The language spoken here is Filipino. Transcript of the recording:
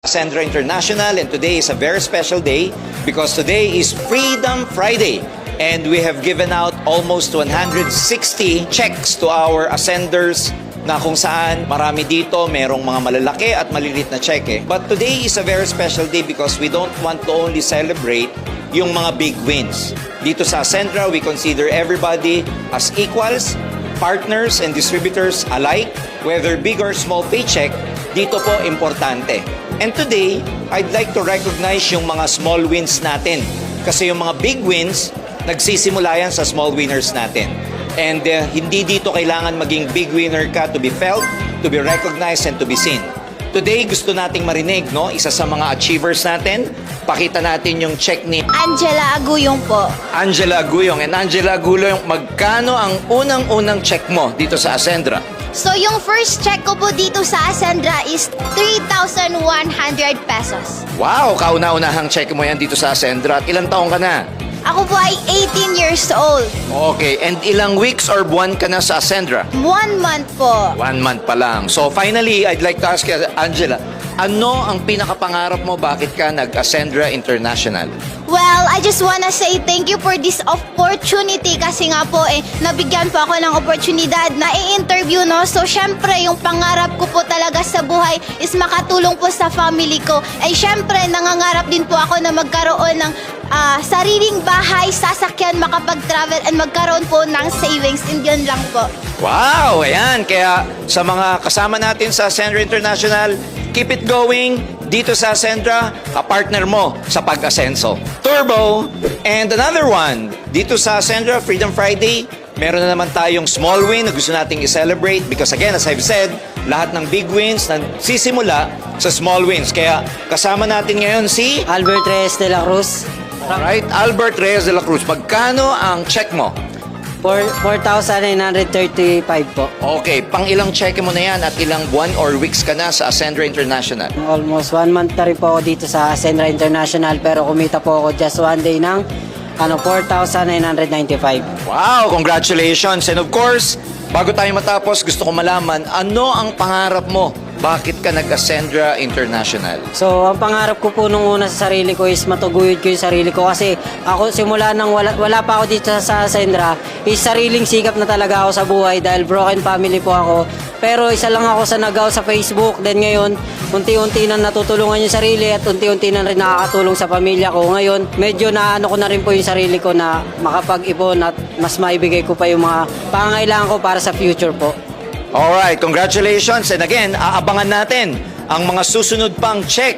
Ascendra International, and today is a very special day because today is Freedom Friday and we have given out almost 160 checks to our ascenders na kung saan marami dito merong mga malalaki at maliliit na cheque. But today is a very special day because we don't want to only celebrate yung mga big wins. Dito sa Ascendra, we consider everybody as equals, partners and distributors alike, whether big or small paycheck, dito po importante. And today, I'd like to recognize yung mga small wins natin. Kasi yung mga big wins, nagsisimula yan sa small winners natin. And hindi dito kailangan maging big winner ka to be felt, to be recognized, and to be seen. Today, gusto nating marinig, no? Isa sa mga achievers natin, pakita natin yung check ni Angela Aguyong po. Angela Aguyong. And Angela Aguyong, magkano ang unang-unang check mo dito sa Ascendra? So yung first check ko po dito sa Ascendra is 3,100 pesos. Wow, kauna-unahang check mo yan dito sa Ascendra. At ilang taong ka na? Ako po ay 18 years old. Okay, and ilang weeks or buwan ka na sa Ascendra? 1 month po. 1 month pa lang. So finally, I'd like to ask you, Angela, ano ang pinakapangarap mo? Bakit ka nag-Ascendra International? Well, I just wanna say thank you for this opportunity kasi nga po nabigyan po ako ng oportunidad na i-interview, no? So syempre yung pangarap ko po talaga sa buhay is makatulong po sa family ko. Ay syempre nangangarap din po ako na magkaroon ng sariling bahay, sasakyan, makapag-travel and magkaroon po ng savings. And yun lang po. Wow, ayan. Kaya sa mga kasama natin sa Ascendra International, keep it going dito sa Ascendra, kapartner mo sa pag-asenso. Turbo! And another one, dito sa Ascendra Freedom Friday, meron na naman tayong small win na gusto nating i-celebrate because again, as I've said, lahat ng big wins nagsisimula sa small wins. Kaya kasama natin ngayon si Albert Reyes de la Cruz. Alright, Albert Reyes de la Cruz. Magkano ang check mo? 4,935 po. Okay, pang ilang check mo na yan at ilang buwan or weeks ka na sa Ascendra International? Almost 1 month na rin po ako dito sa Ascendra International pero kumita po ako just 1 day ng 4,995. Wow, congratulations! And of course, bago tayo matapos, gusto ko malaman, ano ang pangarap mo? Bakit ka nag-Ascendra International? So, ang pangarap ko po nung una sa sarili ko is matuguyod ko yung sarili ko kasi ako simula nang wala pa ako dito sa Ascendra, is sariling sikap na talaga ako sa buhay dahil broken family po ako. Pero isa lang ako sa nagaw sa Facebook, then ngayon, unti-unti na natutulungan yung sarili at unti-unti na rin nakakatulong sa pamilya ko. Ngayon, medyo naano ko na rin po yung sarili ko na makapag-ipon at mas maibigay ko pa yung mga pangangailangan ko para sa future po. Alright, congratulations! And again, aabangan natin ang mga susunod pang check